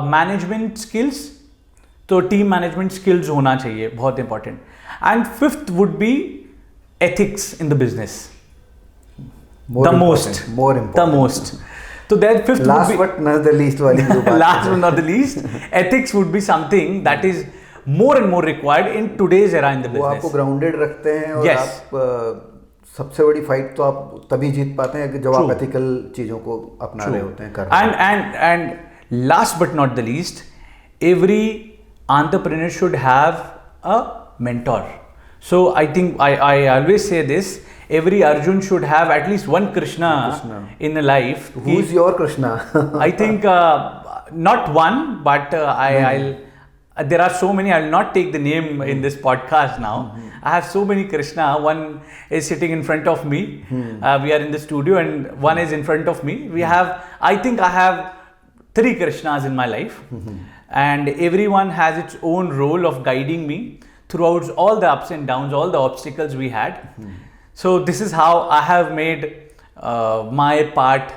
management skills, तो टीम मैनेजमेंट स्किल्स होना चाहिए, बहुत important. And fifth would be ethics in the business, the most. तो that fifth last but not the least वाली last but not the least, ethics would be something that is more and more required in today's era in the business. वो आपको grounded रखते हैं और yes. आप सबसे बड़ी फाइट तो आप तभी जीत पाते हैं कि जब आप एथिकल चीज़ों को अपना रहे होते हैं। And last but not the least, every entrepreneur should have a mentor. So I think I always say this, every Arjun should have at least one Krishna in a life. Who is your Krishna? I think not one, but I'll there are so many. I'll not take the name in this podcast now. I have so many Krishna. One is sitting in front of me. We are in the studio and one is in front of me. I think I have 3 Krishnas in my life. And everyone has its own role of guiding me throughout all the ups and downs, all the obstacles we had. So this is how I have made my part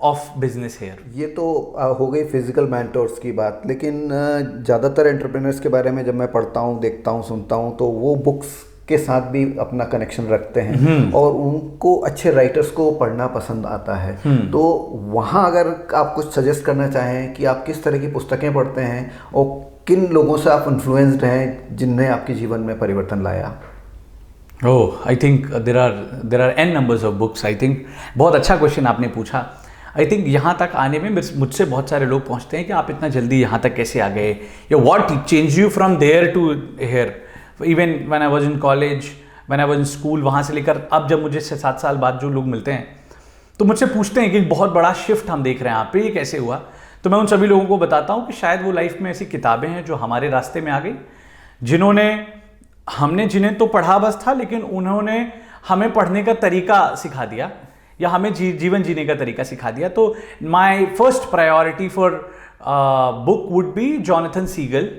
of business here. ये तो हो गई physical mentors की बात, लेकिन ज़्यादातर entrepreneurs के बारे में जब मैं पढ़ता हूँ, देखता हूँ, सुनता हूँ, तो वो बुक्स के साथ भी अपना कनेक्शन रखते हैं और उनको अच्छे राइटर्स को पढ़ना पसंद आता है। तो वहाँ अगर आप कुछ सजेस्ट करना चाहें कि आप किस तरह की पुस्तकें पढ़ते हैं और किन लोगों से आप इन्फ्लुएंस्ड हैं जिनने आपके जीवन में परिवर्तन लाया? I think there are n numbers of books. I think बहुत अच्छा क्वेश्चन आपने पूछा। आई थिंक यहाँ तक आने में मुझसे बहुत सारे लोग पहुँचते हैं कि आप इतना जल्दी यहाँ तक कैसे आ गए, या what change you from there to here. Even when I was in college, when I was in school, वहाँ से लेकर अब जब मुझे 7 साल बाद जो लोग मिलते हैं तो मुझसे पूछते हैं कि बहुत बड़ा शिफ्ट हम देख रहे हैं आप पे, ये कैसे हुआ? तो मैं उन सभी लोगों को बताता हूँ कि शायद वो लाइफ में ऐसी किताबें हैं जो हमारे रास्ते में आ गई, हमने जिन्हें तो पढ़ा बस था, लेकिन उन्होंने हमें पढ़ने का तरीका सिखा दिया या हमें जीवन जीने का तरीका सिखा दिया। तो my first priority for book would be Jonathan Seagull.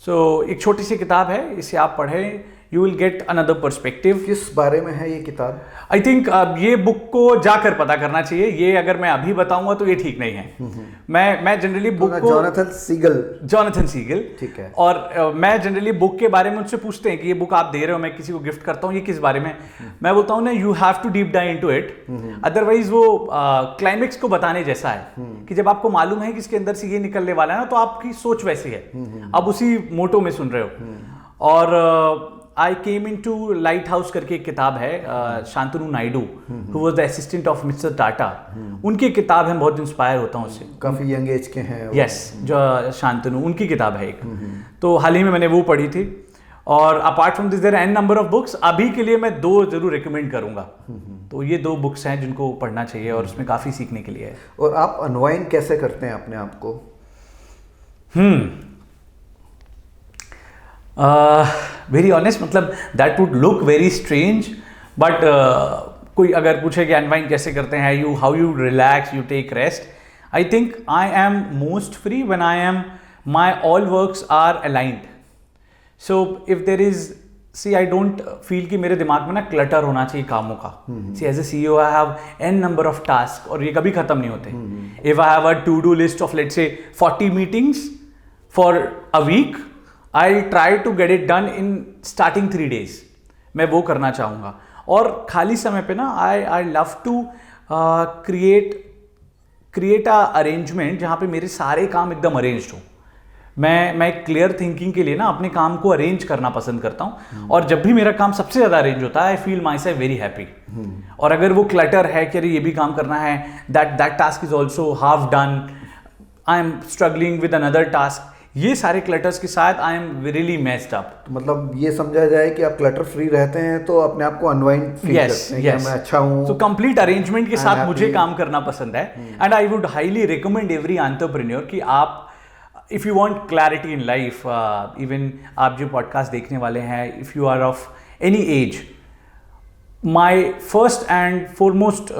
So एक छोटी सी किताब है, इसे आप पढ़ें, you will get another perspective. किस बारे में है ये किताब? आई थिंक ये बुक को जाकर पता करना चाहिए, ये अगर मैं अभी बताऊंगा तो ये ठीक नहीं है। मैं जनरली बुक को जॉनथन सीगल, ठीक है, और मैं जनरली बुक के बारे में उनसे पूछते हैं कि ये बुक आप दे रहे हो, मैं किसी को गिफ्ट करता हूँ, ये किस बारे में? मैं बोलता हूँ ना, you have to deep dive into it, otherwise वो क्लाइमेक्स को बताने जैसा है कि जब आपको मालूम है कि इसके अंदर से ये निकलने वाला है ना, तो आपकी सोच वैसी है, आप उसी मोटो में सुन रहे हो। और आई केम इन टू लाइट हाउस करके एक किताब है, Shantanu Naidu, who was the assistant of mister Tata, उनकी किताब है, बहुत इंस्पायर होता हूँ उससे। काफ़ी यंग एज के हैं। यस, जो शांतनु, उनकी किताब है एक, तो हाल ही में मैंने वो पढ़ी थी। और apart from this there an number of books, अभी के लिए मैं 2 जरूर रिकमेंड करूंगा। तो ये 2 बुक्स हैं जिनको पढ़ना चाहिए और उसमें काफ़ी सीखने के लिए है। और आप अनवाइंड कैसे करते हैं अपने आप को? वेरी ऑनेस्ट, मतलब that would look very strange, but कोई अगर पूछे कि अनवाइंड कैसे करते हैं, how you relax, you take rest, I think I am most free when I am, my all works are aligned. So if there is, see I don't feel कि मेरे दिमाग में ना क्लटर होना चाहिए कामों का। See as a CEO I have n number of task और ये कभी खत्म नहीं होते। If I have a to do list of let's say 40 meetings for a week, I try to get it done in starting 3 days, मैं वो करना चाहूँगा। और खाली समय पे ना I love to create a arrangement जहाँ पे मेरे सारे काम एकदम अरेंज्ड हो। मैं क्लियर थिंकिंग के लिए ना अपने काम को अरेंज करना पसंद करता हूँ, और जब भी मेरा काम सबसे ज़्यादा अरेंज होता है, I feel my self very happy. और अगर वो क्लटर है कि अरे ये भी काम करना है, that task is also half done, I am struggling with another task, ये सारे क्लटर्स के साथ I am really messed up. तो मतलब ये समझा जाए कि आप क्लटर फ्री रहते हैं तो अपने आप को अनवाइंड फील करते हैं कि मैं अच्छा हूँ। तो कंप्लीट अरेंजमेंट के साथ मुझे काम करना पसंद है, and I would highly recommend every entrepreneur कि आप, if you want clarity in life, even आप जो पॉडकास्ट देखने वाले हैं, if you are of any age, my first and foremost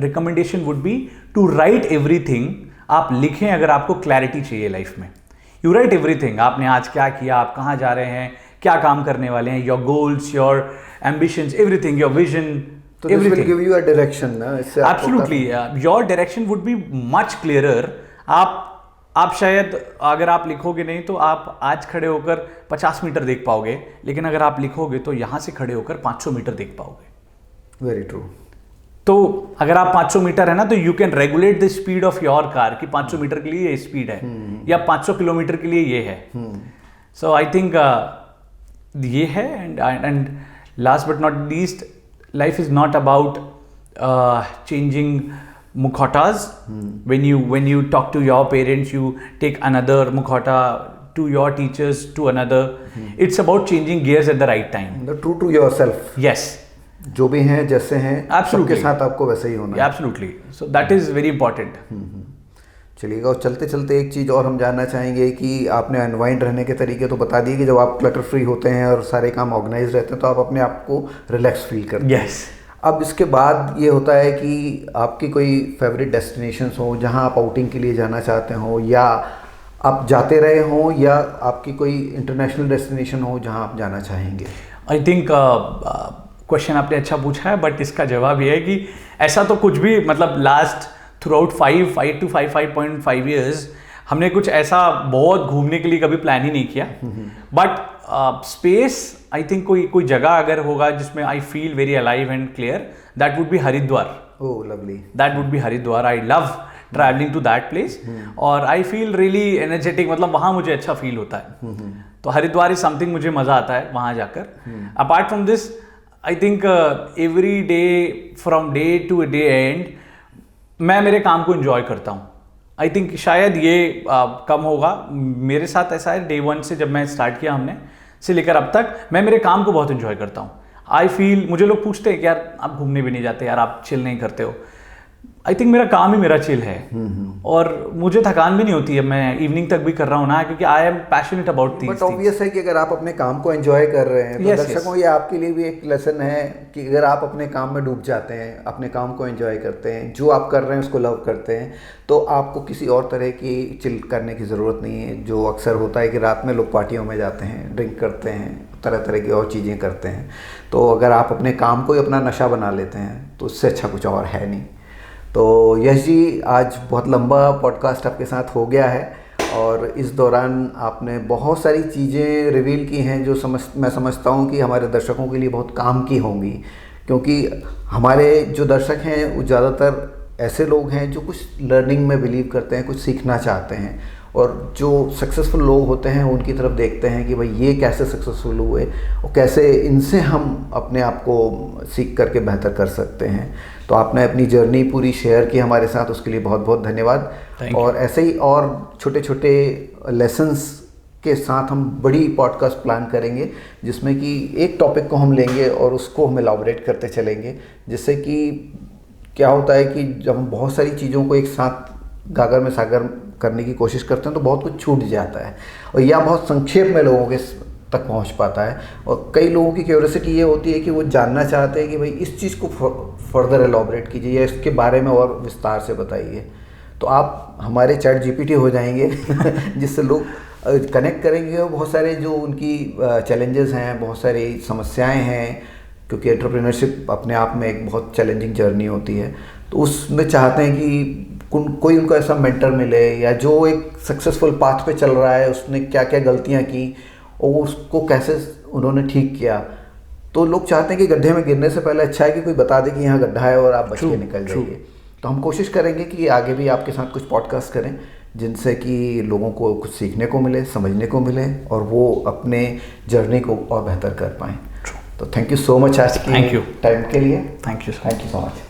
recommendation would be to write everything. आप लिखें अगर आपको क्लैरिटी चाहिए लाइफ में, यू राइट एवरीथिंग, आपने आज क्या किया, आप कहाँ जा रहे हैं, क्या काम करने वाले हैं, your goals, your ambitions, everything, your vision, everything will give you a direction ना, इससे absolutely your direction would be much clearer। आप शायद अगर आप लिखोगे नहीं तो आप आज खड़े होकर 50 मीटर देख पाओगे, लेकिन अगर आप लिखोगे तो यहाँ से खड़े होकर 500 मीटर देख पाओगे। Very true. तो अगर आप 500 मीटर है ना, तो you can regulate the speed of your car कि 500 मीटर के लिए ये स्पीड है या 500 किलोमीटर के लिए ये है। सो आई थिंक ये है, and last but not least, life is not about changing mukhotas. When you talk to your parents, you take another mukhota, to your teachers to another. It's about changing gears at the right time. True to yourself. Yes. जो भी हैं जैसे हैं, Absolutely. सबके साथ आपको वैसे ही होना है। Absolutely. So that is very important. चलिएगा। और चलते चलते एक चीज़ और हम जानना चाहेंगे कि आपने अनवाइंड रहने के तरीके तो बता दिए कि जब आप क्लटर फ्री होते हैं और सारे काम ऑर्गेनाइज रहते हैं तो आप अपने आप को रिलैक्स फील करते हैं। यस। अब इसके बाद ये होता है कि आपकी कोई फेवरेट डेस्टिनेशंस हो जहां आप आउटिंग के लिए जाना चाहते हो, या आप जाते रहे हों, या आपकी कोई इंटरनेशनल डेस्टिनेशन हो जहां आप जाना चाहेंगे? आई थिंक क्वेश्चन आपने अच्छा पूछा है, बट इसका जवाब ये है कि ऐसा तो कुछ भी, मतलब last through out 5 to 5.5 years हमने कुछ ऐसा बहुत घूमने के लिए कभी प्लान ही नहीं किया। बट स्पेस, आई थिंक कोई जगह अगर होगा जिसमें I feel very alive and clear, that would be Haridwar. Oh lovely. That would be Haridwar. I love travelling to that place और आई फील रियली एनर्जेटिक, मतलब वहाँ मुझे अच्छा फील होता है। तो हरिद्वार इज समथिंग, मुझे मज़ा आता है वहाँ जाकर। Apart from this, I think every day from day to day and मैं मेरे काम को एंजॉय करता हूँ। आई थिंक शायद ये कम होगा, मेरे साथ ऐसा है डे 1 से जब मैं स्टार्ट किया हमने से लेकर अब तक मैं मेरे काम को बहुत एंजॉय करता हूँ। आई फील, मुझे लोग पूछते हैं कि यार आप घूमने भी नहीं जाते, यार आप चिल नहीं करते हो। आई थिंक मेरा काम ही मेरा चिल है और मुझे थकान भी नहीं होती है, मैं इवनिंग तक भी कर रहा हूँ ना, क्योंकि I am passionate about this. But obvious है कि अगर आप अपने काम को एंजॉय कर रहे हैं तो दर्शकों ये आपके लिए भी एक लेसन है कि अगर आप अपने काम में डूब जाते हैं, अपने काम को एंजॉय करते हैं, जो आप कर रहे हैं उसको लव करते हैं, तो आपको किसी और तरह की चिल करने की ज़रूरत नहीं है। जो अक्सर होता है कि रात में लोग पार्टियों में जाते हैं, ड्रिंक करते हैं, तरह तरह की और चीज़ें करते हैं। तो अगर आप अपने काम को ही अपना नशा बना लेते हैं तो उससे अच्छा कुछ और है नहीं। तो यश जी, आज बहुत लंबा पॉडकास्ट आपके साथ हो गया है और इस दौरान आपने बहुत सारी चीज़ें रिवील की हैं जो मैं समझता हूँ कि हमारे दर्शकों के लिए बहुत काम की होंगी, क्योंकि हमारे जो दर्शक हैं वो ज़्यादातर ऐसे लोग हैं जो कुछ लर्निंग में बिलीव करते हैं, कुछ सीखना चाहते हैं, और जो सक्सेसफुल लोग होते हैं उनकी तरफ देखते हैं कि भाई ये कैसे सक्सेसफुल हुए और कैसे इनसे हम अपने आप को सीख करके बेहतर कर सकते हैं। तो आपने अपनी जर्नी पूरी शेयर की हमारे साथ, उसके लिए बहुत बहुत धन्यवाद। और ऐसे ही और छोटे छोटे लेसन्स के साथ हम बड़ी पॉडकास्ट प्लान करेंगे जिसमें कि एक टॉपिक को हम लेंगे और उसको हम एलाबोरेट करते चलेंगे, जिससे कि क्या होता है कि जब हम बहुत सारी चीज़ों को एक साथ गागर में सागर करने की कोशिश करते हैं तो बहुत कुछ छूट जाता है और या बहुत संक्षेप में लोगों के तक पहुंच पाता है। और कई लोगों की क्यूरियोसिटी ये होती है कि वो जानना चाहते हैं कि भाई इस चीज़ को फर्दर एलाबोरेट कीजिए या इसके बारे में और विस्तार से बताइए। तो आप हमारे चैट जीपीटी हो जाएंगे जिससे लोग कनेक्ट करेंगे और बहुत सारे जो उनकी चैलेंजेस हैं, बहुत सारी समस्याएं हैं, क्योंकि एंटरप्रेन्योरशिप अपने आप में एक बहुत चैलेंजिंग जर्नी होती है। तो उसमें चाहते हैं कि कोई उनको ऐसा मेंटर मिले या जो एक सक्सेसफुल पाथ पे चल रहा है, उसने क्या क्या गलतियां की और उसको कैसे उन्होंने ठीक किया। तो लोग चाहते हैं कि गड्ढे में गिरने से पहले अच्छा है कि कोई बता दे कि यहाँ गड्ढा है और आप बच के निकल जाइए। तो हम कोशिश करेंगे कि आगे भी आपके साथ कुछ पॉडकास्ट करें जिनसे कि लोगों को कुछ सीखने को मिले, समझने को मिले और वो अपने जर्नी को और बेहतर कर पाएँ। तो थैंक यू सो मच आज की टाइम के लिए। Thank you so much.